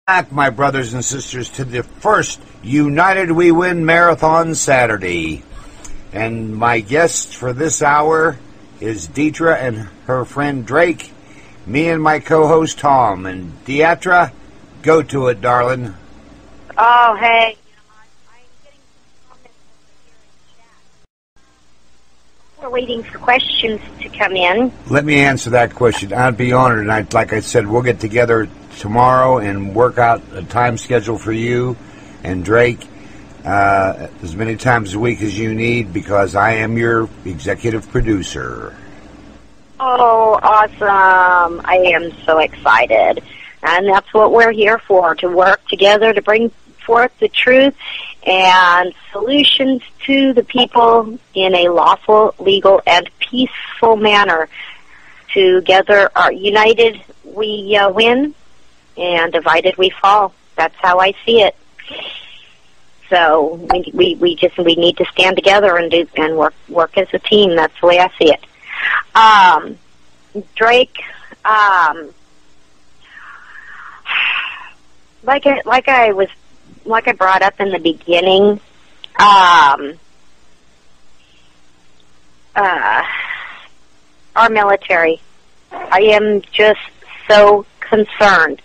Back, my brothers and sisters, to the first United We Win Marathon Saturday. And my guest for this hour is Deatra and her friend Drake, me and my co-host Tom. And Deatra, go to it, darling. Oh, hey. I'm getting some comments over here in chat. We're waiting for questions to come in. Let me answer that question. I'd be honored. And like I said, we'll get together tomorrow and work out a time schedule for you and Drake as many times a week as you need, because I am your executive producer. Oh, awesome. I am so excited. And that's what we're here for, to work together to bring forth the truth and solutions to the people in a lawful, legal, and peaceful manner. Together, united we win, and divided we fall. That's how I see it. So we need to stand together and work as a team. That's the way I see it. Drake, like I brought up in the beginning, our military. I am just so concerned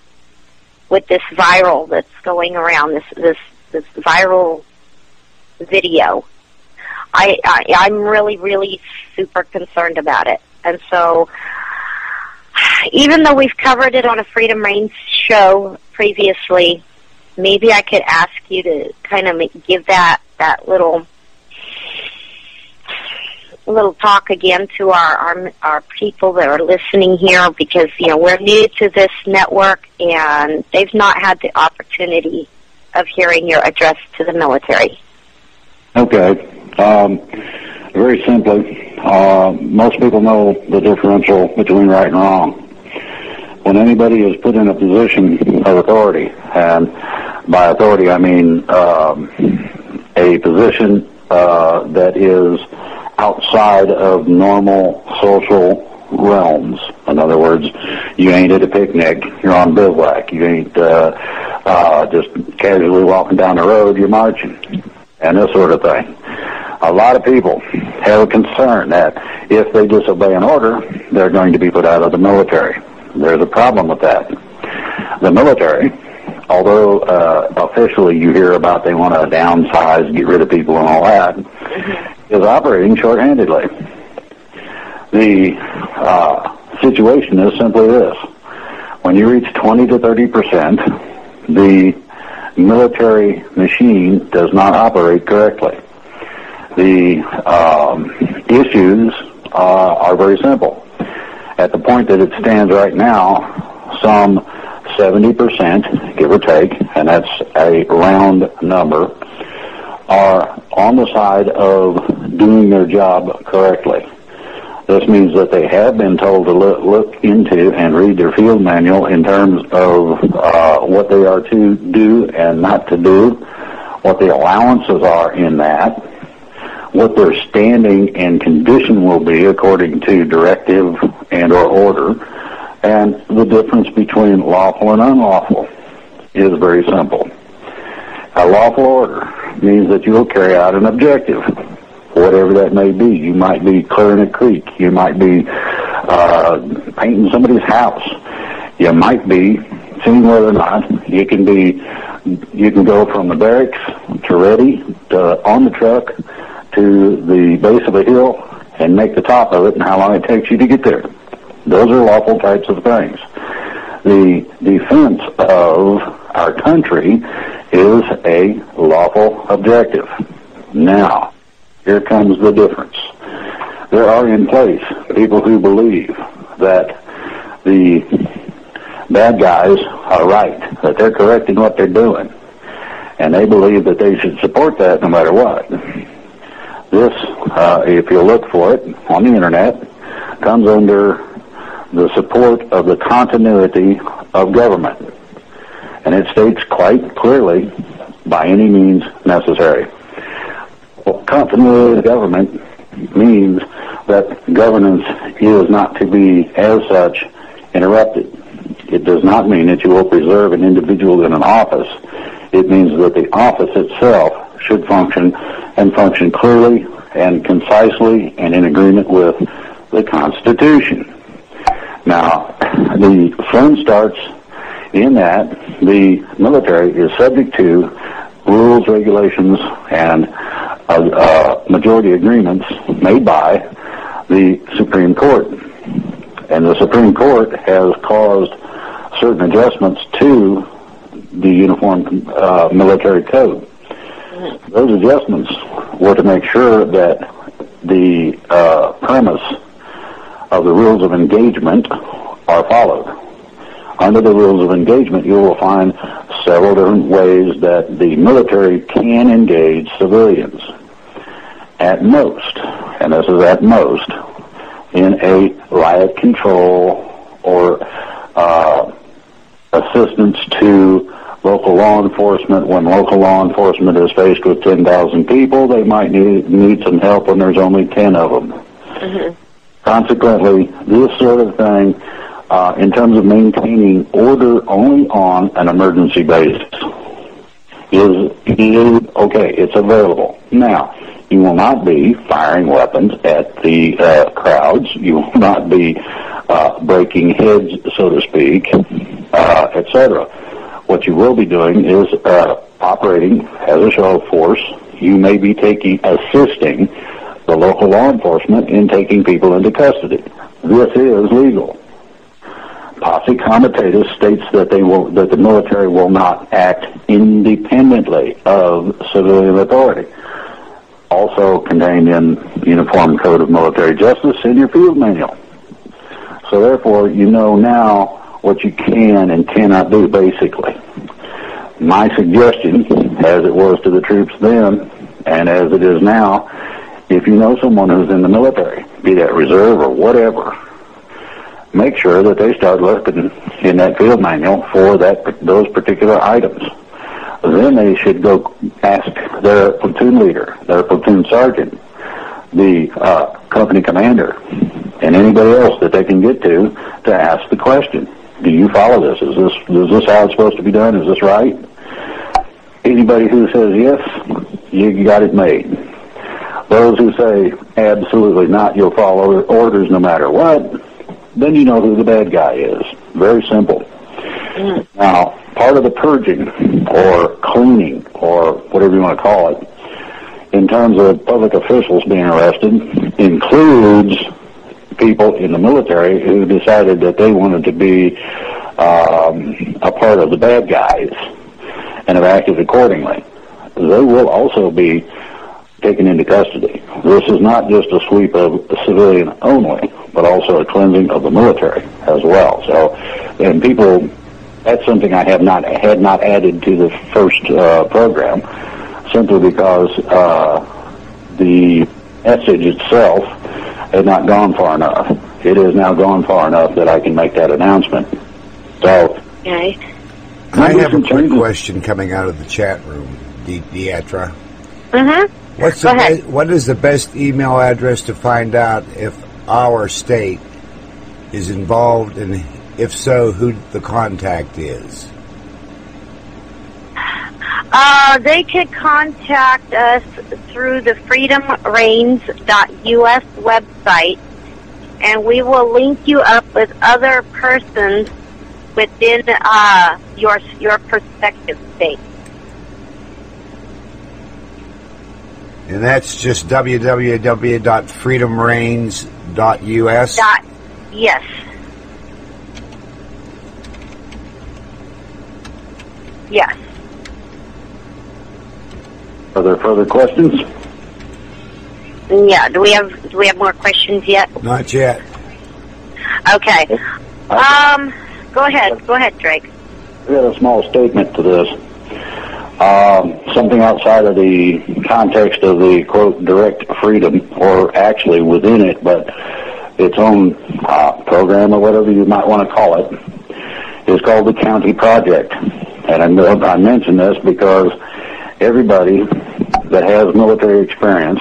with this viral that's going around, this viral video. I'm really super concerned about it. And so, even though we've covered it on a Freedom Reigns show previously, maybe I could ask you to kind of give that little talk again to our people that are listening here, because we're new to this network and they've not had the opportunity of hearing your address to the military. Okay. Very simply, most people know the differential between right and wrong. When anybody is put in a position of authority, and by authority I mean a position that is outside of normal social realms. In other words, you ain't at a picnic, you're on bivouac. You ain't just casually walking down the road, you're marching, and this sort of thing. A lot of people have a concern that if they disobey an order, they're going to be put out of the military. There's a problem with that. The military, although officially you hear about they want to downsize, get rid of people and all that, is operating shorthandedly. The situation is simply this. When you reach 20 to 30%, the military machine does not operate correctly. The issues are very simple. At the point that it stands right now, some 70%, give or take, and that's a round number, are on the side of doing their job correctly. This means that they have been told to look into and read their field manual in terms of what they are to do and not to do, what the allowances are in that, what their standing and condition will be according to directive and or order, and the difference between lawful and unlawful is very simple. A lawful order means that you will carry out an objective, whatever that may be. You might be clearing a creek. You might be painting somebody's house. You might be seeing whether or not you can go from the barracks to ready to on the truck to the base of a hill and make the top of it, and how long it takes you to get there. Those are lawful types of things. The defense of our country is a lawful objective. Now, here comes the difference. There are in place people who believe that the bad guys are right, that they're correct in what they're doing, and they believe that they should support that no matter what. This, if you look for it on the internet, comes under the support of the continuity of government. And it states quite clearly, by any means necessary. Well, continuity of government means that governance is not to be, as such, interrupted. It does not mean that you will preserve an individual in an office. It means that the office itself should function and function clearly and concisely and in agreement with the Constitution. Now, the fun starts in that the military is subject to rules, regulations, and majority agreements made by the Supreme Court. And the Supreme Court has caused certain adjustments to the Uniform Military Code. Those adjustments were to make sure that the premise of the rules of engagement are followed. Under the rules of engagement, you will find several different ways that the military can engage civilians. At most, and this is at most, in a riot control or assistance to local law enforcement. When local law enforcement is faced with 10,000 people, they might need some help when there's only 10 of them. Mm-hmm. Consequently, this sort of thing, in terms of maintaining order only on an emergency basis, is okay. It's available. Now, you will not be firing weapons at the crowds. You will not be breaking heads, so to speak, etc. What you will be doing is operating as a show of force. You may be assisting the local law enforcement in taking people into custody. This is legal. Posse Comitatus states that that the military will not act independently of civilian authority. Also contained in the Uniform Code of Military Justice in your field manual. So therefore, you know now what you can and cannot do, basically. My suggestion, as it was to the troops then, and as it is now, if you know someone who's in the military, be that reserve or whatever, make sure that they start looking in that field manual for those particular items. Then they should go ask their platoon leader, their platoon sergeant, the company commander, and anybody else that they can get to ask the question. Do you follow this? Is this how it's supposed to be done? Is this right? Anybody who says yes, you got it made. Those who say absolutely not, you'll follow orders no matter what, then you know who the bad guy is. Very simple. Now, part of the purging or cleaning or whatever you want to call it, in terms of public officials being arrested, includes people in the military who decided that they wanted to be a part of the bad guys and have acted accordingly. They will also be taken into custody. This is not just a sweep of civilian only, but also a cleansing of the military as well. So, and people, that's something I had not added to the first program, simply because the message itself had not gone far enough. It has now gone far enough that I can make that announcement. So, okay. I have a quick question coming out of the chat room, Deatra. Mm-hmm. What is the best email address to find out if our state is involved, and if so, who the contact is? They could contact us through the freedomreigns.us website, and we will link you up with other persons within your prospective state. And that's just www.freedomreigns.us? Yes. Yes. Are there further questions? Yeah. Do we have more questions yet? Not yet. Okay. Go ahead. Go ahead, Drake. I got a small statement to this. Something outside of the context of the, quote, direct freedom, or actually within it, but its own program or whatever you might want to call it, is called the County Project. And I mention this because everybody that has military experience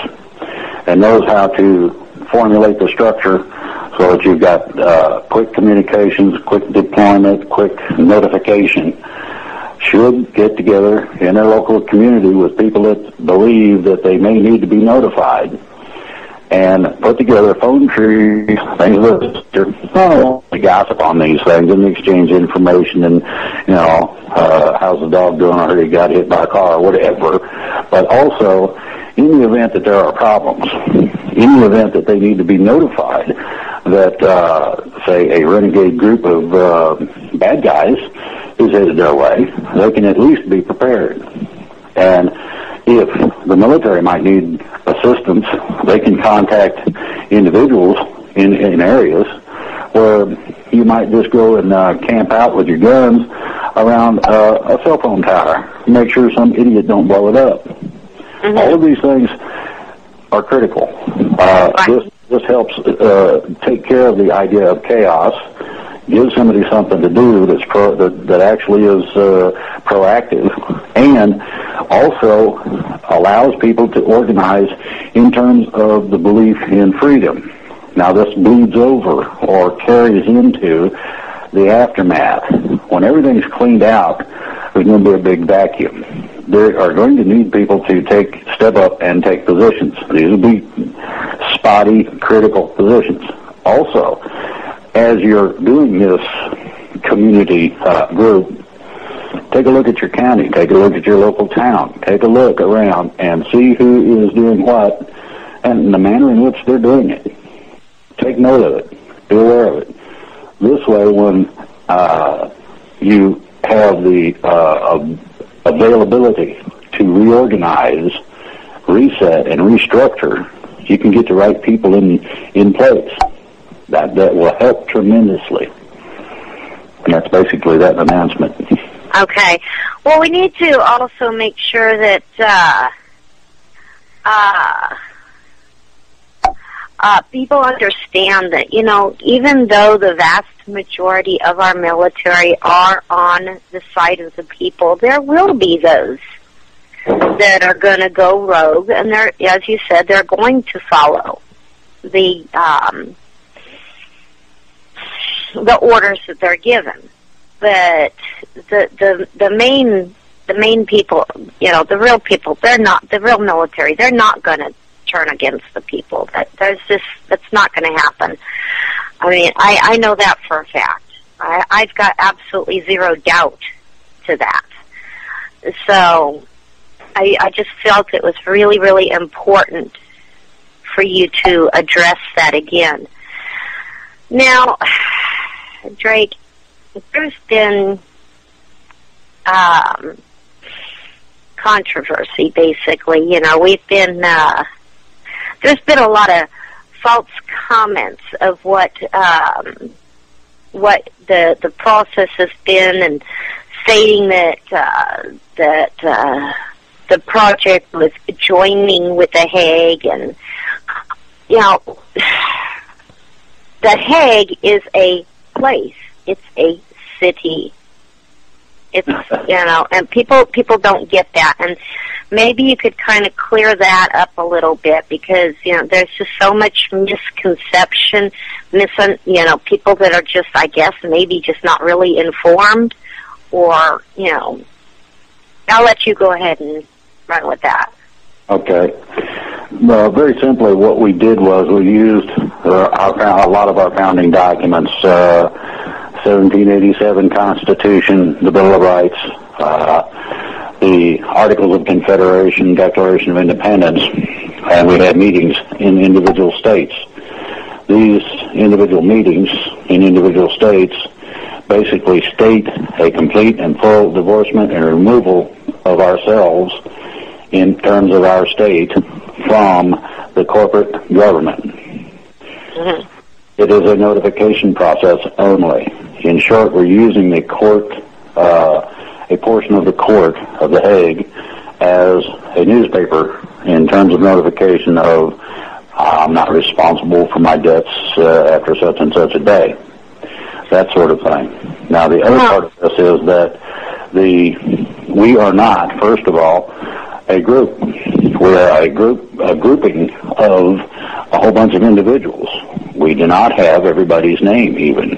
and knows how to formulate the structure so that you've got quick communications, quick deployment, quick notification, should get together in their local community with people that believe that they may need to be notified, and put together phone trees, things of this nature. We gossip on these things and exchange information, and how's the dog doing? I heard he got hit by a car, or whatever. But also, in the event that there are problems, in the event that they need to be notified that, say, a renegade group of bad guys is headed their way, they can at least be prepared. And if the military might need assistance, they can contact individuals in areas where you might just go and camp out with your guns around a cell phone tower. Make sure some idiot don't blow it up. Mm-hmm. All of these things are critical. This helps take care of the idea of chaos, give somebody something to do that actually is proactive, and also allows people to organize in terms of the belief in freedom. Now, this bleeds over or carries into the aftermath. When everything's cleaned out, there's going to be a big vacuum. They are going to need people to step up and take positions. These will be spotty, critical positions. Also, as you're doing this community group, take a look at your county, take a look at your local town, take a look around and see who is doing what and the manner in which they're doing it. Take note of it. Be aware of it. This way, when you have the availability to reorganize, reset, and restructure, you can get the right people in place. That will help tremendously. And that's basically that announcement. Okay. Well, we need to also make sure that people understand that, even though the vast majority of our military are on the side of the people, there will be those that are going to go rogue, and they're, as you said, they're going to follow the orders that they're given. But the main people, the real people, they're not the real military. They're not going to turn against the people. That's not going to happen. I mean, I know that for a fact. I've got absolutely zero doubt to that. So I just felt it was really, really important for you to address that again. Now, Drake, there's been controversy, basically. We've been there's been a lot of false comments of what the process has been, and stating that the project was joining with the Hague, and the Hague is a place. It's a city. It's and people don't get that, and maybe you could kind of clear that up a little bit, because there's just so much misconception, people that are just, I guess, maybe just not really informed, or I'll let you go ahead and run with that. Okay. Well, very simply, what we did was we used a lot of our founding documents, 1787 Constitution, the Bill of Rights, the Articles of Confederation, Declaration of Independence, and we had meetings in individual states. These individual meetings in individual states basically state a complete and full divorcement and removal of ourselves in terms of our state from the corporate government. Mm-hmm. It is a notification process only. In short, we're using the court, a portion of the court of The Hague, as a newspaper in terms of notification of I'm not responsible for my debts after such and such a day. That sort of thing. Now, the other part of this is that we are not, first of all, a group. We are a grouping of a whole bunch of individuals. We do not have everybody's name even.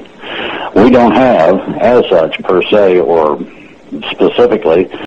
We don't have, as such, per se, or specifically,